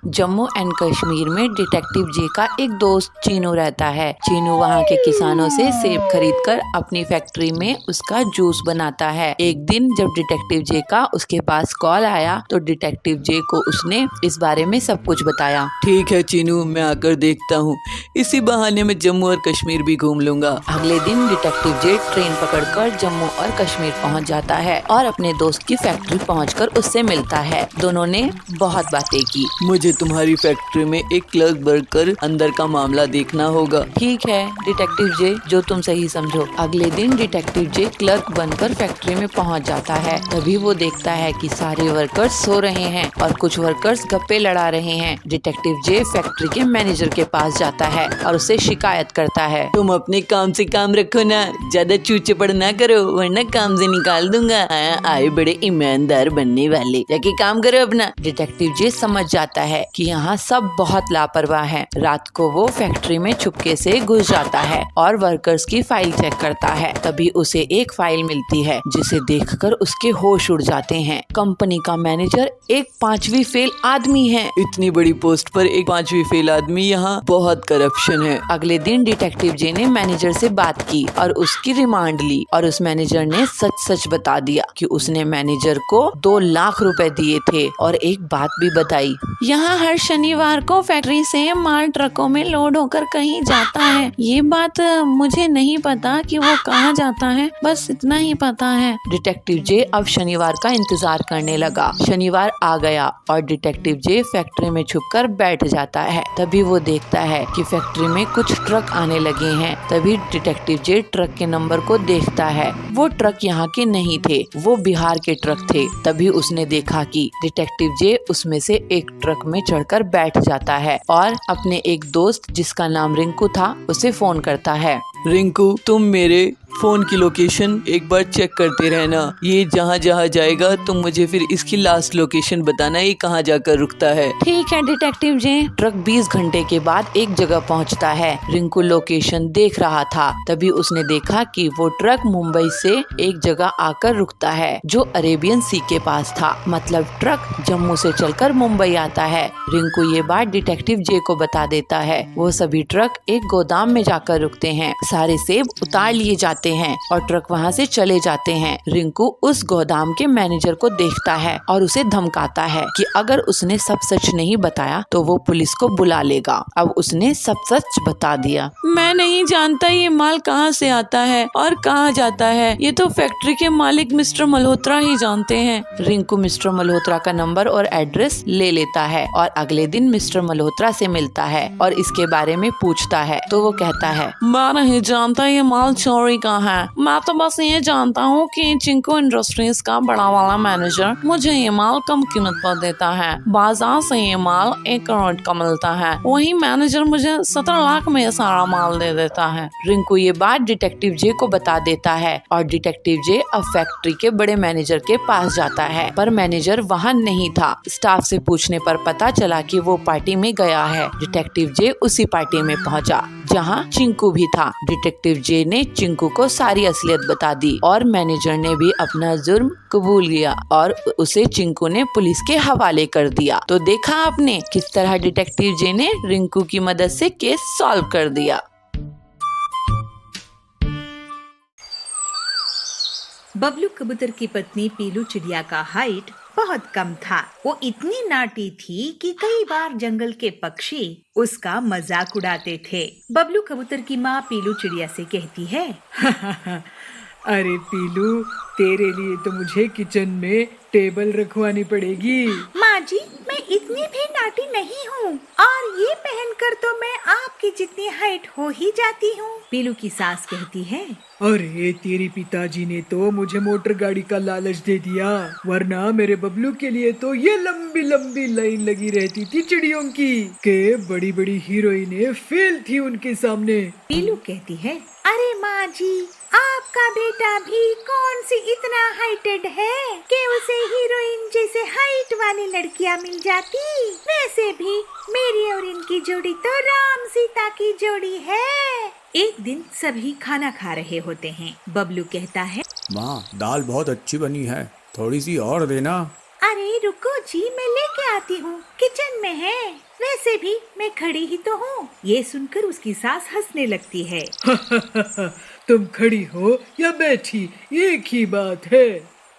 Jammu and Kashmir में detective जे का एक दोस्त चीनू रहता है। चीनू वहाँ के किसानों से सेब खरीदकर अपनी फैक्ट्री में उसका जूस बनाता है। एक दिन जब डिटेक्टिव जे का उसके पास कॉल आया तो डिटेक्टिव जे को उसने इस बारे में सब कुछ बताया। ठीक है चीनू, मैं आकर देखता हूँ। इसी बहाने में जम्मू और कश्मीर भी घूम लूंगा। अगले दिन डिटेक्टिव जे ट्रेन पकड़कर जम्मू और कश्मीर पहुंच जाता है और अपने दोस्त की फैक्ट्री पहुंचकर उससे मिलता है। दोनों ने बहुत बातें की। मुझे तुम्हारी फैक्ट्री में एक क्लर्क बनकर अंदर का मामला देखना होगा। ठीक है डिटेक्टिव जे, जो तुम सही समझो। अगले दिन डिटेक्टिव जे क्लर्क बनकर फैक्ट्री में पहुंच जाता है। तभी वो देखता है कि सारे वर्कर्स सो रहे हैं और कुछ वर्कर्स गप्पे लड़ा रहे हैं। डिटेक्टिव जे फैक्ट्री के मैनेजर के पास जाता है और उससे शिकायत करता है। तुम अपने काम से काम रखो ना, ज्यादा चूचे पड़ ना करो वरना काम से निकाल दूंगा। आए बड़े ईमानदार बनने वाले, जाके काम करो अपना। डिटेक्टिव जे समझ जाता है कि यहाँ सब बहुत लापरवाह हैं। रात को वो फैक्ट्री में चुपके से घुस जाता है और वर्कर्स की फाइल चेक करता है। तभी उसे एक फाइल मिलती है जिसे देखकर उसके होश उड़ जाते हैं। कंपनी का मैनेजर एक 5वीं फेल आदमी है। इतनी बड़ी पोस्ट पर एक 5वीं फेल आदमी, यहाँ बहुत करप्शन है। अगले दिन डिटेक्टिव जे ने मैनेजर से बात की और उसकी रिमांड ली और उस मैनेजर ने सच सच बता दिया कि उसने मैनेजर को 2 लाख रुपए दिए थे और एक बात भी बताई। यहाँ हर शनिवार को फैक्ट्री से माल ट्रकों में लोड होकर कहीं जाता है। ये बात मुझे नहीं पता कि वो कहाँ जाता है, बस इतना ही पता है। डिटेक्टिव जे अब शनिवार का इंतजार करने लगा। शनिवार आ गया और डिटेक्टिव जे फैक्ट्री में छुपकर बैठ जाता है। तभी वो देखता है कि फैक्ट्री में कुछ ट्रक आने लगे हैं। तभी डिटेक्टिव जे ट्रक के नंबर को देखता है। वो ट्रक यहाँ के नहीं थे, वो बिहार के ट्रक थे। तभी उसने देखा कि डिटेक्टिव जे उसमें से एक ट्रक में चढ़कर बैठ जाता है और अपने एक दोस्त जिसका नाम रिंकू था उसे फोन करता है। रिंकू, तुम मेरे फोन की लोकेशन एक बार चेक करते रहना। ये जहाँ जहाँ जाएगा तुम मुझे फिर इसकी लास्ट लोकेशन बताना, ये कहाँ जाकर रुकता है। ठीक है डिटेक्टिव जे। ट्रक 20 घंटे के बाद एक जगह पहुँचता है। रिंकू लोकेशन देख रहा था। तभी उसने देखा कि वो ट्रक मुंबई से एक जगह आकर रुकता है जो अरेबियन सी के पास था। मतलब ट्रक जम्मू से चलकर मुंबई आता है। रिंकू ये बात डिटेक्टिव जे को बता देता है। वो सभी ट्रक एक गोदाम में जाकर रुकते हैं। सारे सेब उतार लिए जाते हैं और ट्रक वहाँ से चले जाते हैं। रिंकू उस गोदाम के मैनेजर को देखता है और उसे धमकाता है कि अगर उसने सब सच नहीं बताया तो वो पुलिस को बुला लेगा। अब उसने सब सच बता दिया। मैं नहीं जानता ये माल कहाँ से आता है और कहाँ जाता है, ये तो फैक्ट्री के मालिक मिस्टर मल्होत्रा ही जानते हैं। रिंकू मिस्टर मल्होत्रा का नंबर और एड्रेस ले लेता है और अगले दिन मिस्टर मल्होत्रा से मिलता है और इसके बारे में पूछता है तो वो कहता है, मैं नहीं जानता ये माल चोरी का है। मैं तो बस ये जानता हूँ कि चिंकू इंडस्ट्रीज का बड़ा वाला मैनेजर मुझे ये माल कम कीमत पर देता है। बाजार से ये माल 1 करोड़ का मिलता है, वही मैनेजर मुझे 17 लाख में ये सारा माल दे देता है। रिंकू ये बात डिटेक्टिव जे को बता देता है और डिटेक्टिव जे अब फैक्ट्री के बड़े मैनेजर के पास जाता है, पर मैनेजर वहाँ नहीं था। स्टाफ से पूछने पर पता चला कि वो पार्टी में गया है। डिटेक्टिव जे उसी पार्टी में पहुँचा जहाँ चिंकू भी था। डिटेक्टिव जे ने चिंकू को सारी असलियत बता दी और मैनेजर ने भी अपना जुर्म कबूल किया और उसे चिंकू ने पुलिस के हवाले कर दिया। तो देखा आपने किस तरह डिटेक्टिव जे ने रिंकू की मदद से केस सॉल्व कर दिया। बबलू कबूतर की पत्नी पीलू चिड़िया का हाइट बहुत कम था। वो इतनी नाटी थी कि कई बार जंगल के पक्षी उसका मजाक उड़ाते थे। बबलू कबूतर की माँ पीलू चिड़िया से कहती है, अरे पीलू, तेरे लिए तो मुझे किचन में टेबल रखवानी पड़ेगी। माँ जी, मैं इतनी भी नाटी नहीं हूँ और ये पहनकर तो मैं आपकी जितनी हाइट हो ही जाती हूँ। पीलू की सास कहती है, अरे तेरे पिताजी ने तो मुझे मोटर गाड़ी का लालच दे दिया, वरना मेरे बबलू के लिए तो ये लंबी लंबी लाइन लगी रहती थी चिड़ियों की के बड़ी बड़ी हीरोइनें फेल थी उनके सामने। पीलू कहती है, अरे माँ जी, आपका बेटा भी कौन सी इतना हाइटेड है कि उसे हीरोइन जैसे हाइट वाली लड़कियाँ मिल जाती। वैसे भी मेरी और इनकी जोड़ी तो राम सीता की जोड़ी है। एक दिन सभी खाना खा रहे होते हैं। बबलू कहता है, माँ, दाल बहुत अच्छी बनी है, थोड़ी सी और देना। अरे रुको जी, मैं लेके आती हूँ, किचन में है। वैसे भी मैं खड़ी ही तो हूँ। ये सुनकर उसकी सास हंसने लगती है। तुम खड़ी हो या बैठी, एक ही बात है।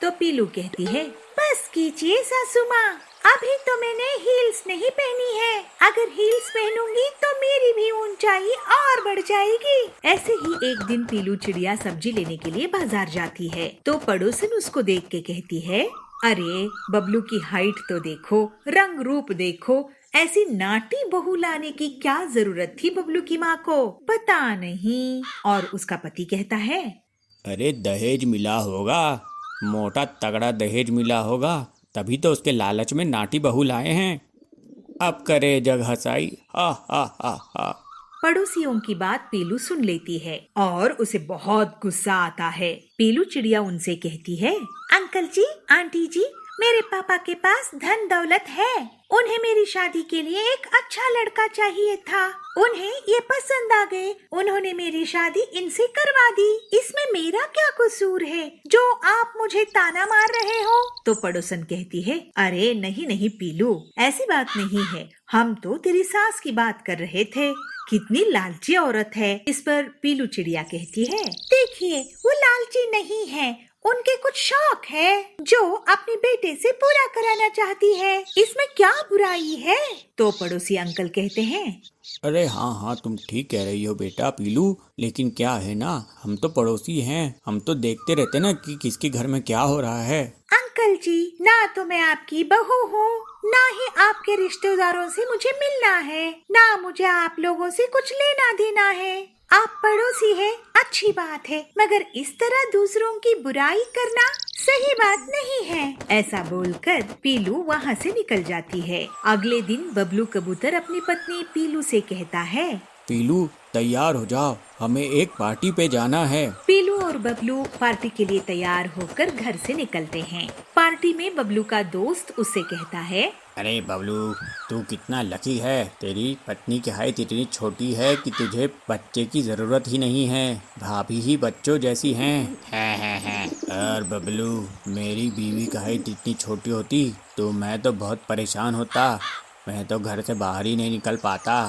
तो पीलू कहती है, बस कीजिए सासू माँ, अभी तो मैंने हील्स नहीं पहनी है। अगर हील्स पहनूंगी तो मेरी भी ऊंचाई और बढ़ जाएगी। ऐसे ही एक दिन पीलू चिड़िया सब्जी लेने के लिए बाजार जाती है। तो पड़ोसन उसको देख के कहती है, अरे बबलू की हाइट तो देखो, रंग रूप देखो, ऐसी नाटी बहू लाने की क्या जरूरत थी बबलू की माँ को, पता नहीं। और उसका पति कहता है, अरे दहेज मिला होगा, मोटा तगड़ा दहेज मिला होगा, तभी तो उसके लालच में नाटी बहू लाए हैं। अब करे जग हंसाई, हा हा हा हा। पड़ोसियों की बात पीलू सुन लेती है और उसे बहुत गुस्सा आता है। पीलू चिड़िया उनसे कहती है, अंकल जी, आंटी जी, मेरे पापा के पास धन दौलत है। उन्हें मेरी शादी के लिए एक अच्छा लड़का चाहिए था। उन्हें ये पसंद आ गए। उन्होंने मेरी शादी इनसे करवा दी। इसमें मेरा क्या कसूर है जो आप मुझे ताना मार रहे हो? तो पड़ोसन कहती है, अरे नहीं नहीं पीलू, ऐसी बात नहीं है। हम तो तेरी सास की बात कर रहे थे। कितनी लालची औरत है। इस पर पीलू चिड़िया कहती है, देखिए वो लालची नहीं है, उनके कुछ शौक है जो अपने बेटे से पूरा कराना चाहती है। इसमें क्या बुराई है? तो पड़ोसी अंकल कहते हैं, अरे हाँ हाँ, तुम ठीक कह रही हो बेटा पीलू, लेकिन क्या है ना, हम तो पड़ोसी हैं, हम तो देखते रहते ना कि किसके घर में क्या हो रहा है। अंकल जी, ना तो मैं आपकी बहू हूँ, ना ही आपके रिश्तेदारों से मुझे मिलना है, ना मुझे आप लोगों से कुछ लेना देना है। आप पड़ोसी हैं, अच्छी बात है, मगर इस तरह दूसरों की बुराई करना सही बात नहीं है। ऐसा बोलकर पीलू वहाँ से निकल जाती है। अगले दिन बबलू कबूतर अपनी पत्नी पीलू से कहता है, पीलू तैयार हो जाओ, हमें एक पार्टी पे जाना है। पीलू और बबलू पार्टी के लिए तैयार होकर घर से निकलते हैं। पार्टी में बबलू का दोस्त उससे कहता है, अरे बबलू, तू कितना लकी है, तेरी पत्नी की हाइट इतनी छोटी है कि तुझे बच्चे की जरूरत ही नहीं है, भाभी ही बच्चों जैसी हैं। और बबलू, मेरी बीवी की हाइट इतनी छोटी होती तो मैं तो बहुत परेशान होता, मैं तो घर से बाहर ही नहीं निकल पाता।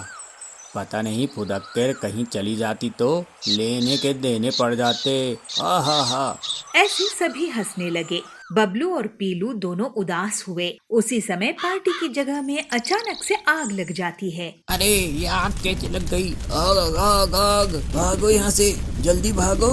पता नहीं फुदक कर कहीं चली जाती तो लेने के देने पड़ जाते। हा। ऐसे सभी हंसने लगे। बबलू और पीलू दोनों उदास हुए। उसी समय पार्टी की जगह में अचानक से आग लग जाती है। अरे ये आग कैसे लग गई? आग आग आग, भागो यहाँ से, जल्दी भागो।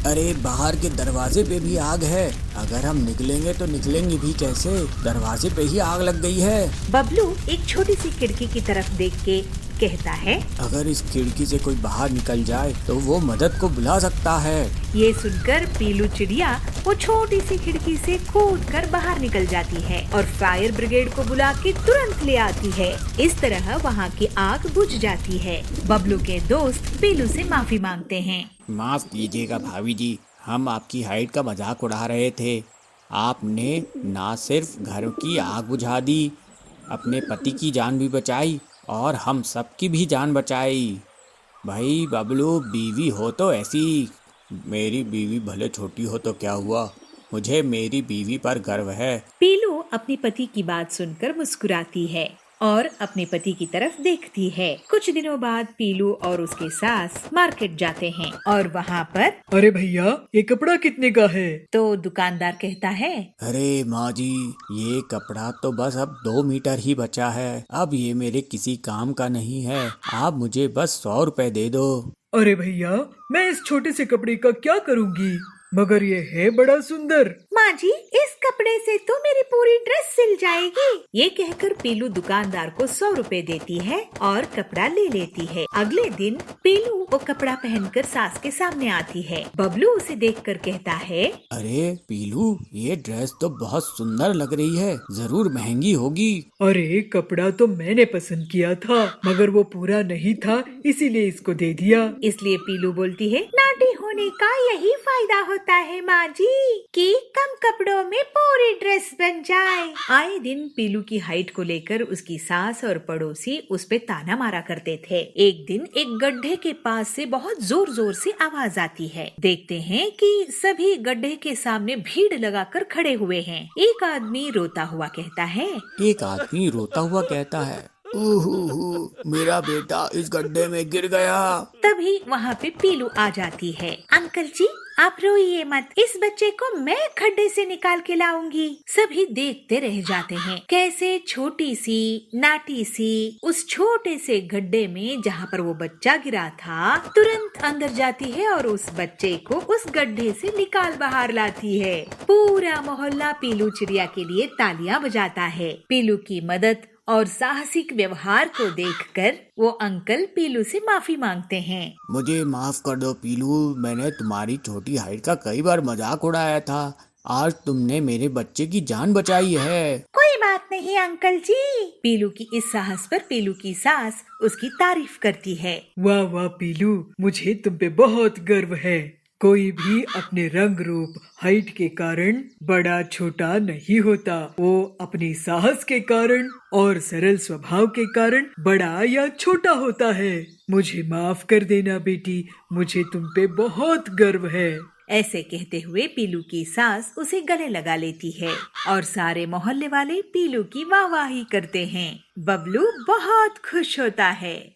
अरे बाहर के दरवाजे पे भी आग है, अगर हम निकलेंगे तो निकलेंगे भी कैसे? दरवाजे पे ही आग लग गई है। बबलू एक छोटी सी खिड़की की तरफ देख के कहता है, अगर इस खिड़की से कोई बाहर निकल जाए तो वो मदद को बुला सकता है। ये सुनकर पीलू चिड़िया वो छोटी सी खिड़की से कूदकर बाहर निकल जाती है और फायर ब्रिगेड को बुला के तुरंत ले आती है। इस तरह वहाँ की आग बुझ जाती है। बबलू के दोस्त पीलू से माफी मांगते हैं। माफ कीजिएगा भाभी जी, हम आपकी हाइट का मजाक उड़ा रहे थे। आपने ना सिर्फ घर की आग बुझा दी, अपने पति की जान भी बचाई और हम सबकी भी जान बचाई। भाई बबलू, बीवी हो तो ऐसी। मेरी बीवी भले छोटी हो तो क्या हुआ, मुझे मेरी बीवी पर गर्व है। पीलू अपनी पति की बात सुनकर मुस्कुराती है और अपने पति की तरफ देखती है। कुछ दिनों बाद पीलू और उसके सास मार्केट जाते हैं और वहाँ पर, अरे भैया, ये कपड़ा कितने का है? तो दुकानदार कहता है, अरे माँ जी, ये कपड़ा तो बस अब 2 मीटर ही बचा है, अब ये मेरे किसी काम का नहीं है, आप मुझे बस 100 रुपए दे दो। अरे भैया, मैं इस छोटे से कपड़े का क्या करूँगी, मगर ये है बड़ा सुंदर। माँ जी, इस कपड़े से तो मेरी पूरी ड्रेस सिल जाएगी। ये कहकर पीलू दुकानदार को 100 रुपए देती है और कपड़ा ले लेती है। अगले दिन पीलू वो कपड़ा पहनकर सास के सामने आती है। बबलू उसे देखकर कहता है, अरे पीलू, ये ड्रेस तो बहुत सुंदर लग रही है, जरूर महंगी होगी। अरे कपड़ा तो मैंने पसंद किया था, मगर वो पूरा नहीं था, इसीलिए इसको दे दिया। इसलिए पीलू बोलती है, नाटी होने का यही फायदा होता है माँ जी, कि कम कपड़ों में पूरी ड्रेस बन जाए। आए दिन पीलू की हाइट को लेकर उसकी सास और पड़ोसी उस पे ताना मारा करते थे। एक दिन एक गड्ढे के पास से बहुत जोर जोर से आवाज आती है। देखते हैं कि सभी गड्ढे के सामने भीड़ लगाकर खड़े हुए हैं। एक आदमी रोता हुआ कहता है, एक आदमी रोता हुआ कहता है, मेरा बेटा इस गड्ढे में गिर गया। तभी वहाँ पे पीलू आ जाती है। अंकल जी, आप रोइए मत, इस बच्चे को मैं खड्डे से निकाल के लाऊंगी। सभी देखते रह जाते हैं कैसे छोटी सी नाटी सी उस छोटे से गड्ढे में जहाँ पर वो बच्चा गिरा था तुरंत अंदर जाती है और उस बच्चे को उस गड्ढे से निकाल बाहर लाती है। पूरा मोहल्ला पीलू चिड़िया के लिए तालियां बजाता है। पीलू की मदद और साहसिक व्यवहार को देखकर वो अंकल पीलू से माफी मांगते हैं। मुझे माफ कर दो पीलू, मैंने तुम्हारी छोटी हाइट का कई बार मजाक उड़ाया था। आज तुमने मेरे बच्चे की जान बचाई है। कोई बात नहीं अंकल जी। पीलू की इस साहस पर पीलू की सास उसकी तारीफ करती है। वाह वाह पीलू, मुझे तुम पे बहुत गर्व है। कोई भी अपने रंग रूप हाइट के कारण बड़ा छोटा नहीं होता, वो अपनी साहस के कारण और सरल स्वभाव के कारण बड़ा या छोटा होता है। मुझे माफ कर देना बेटी, मुझे तुम पे बहुत गर्व है। ऐसे कहते हुए पीलू की सास उसे गले लगा लेती है और सारे मोहल्ले वाले पीलू की वाहवाही करते हैं। बबलू बहुत खुश होता है।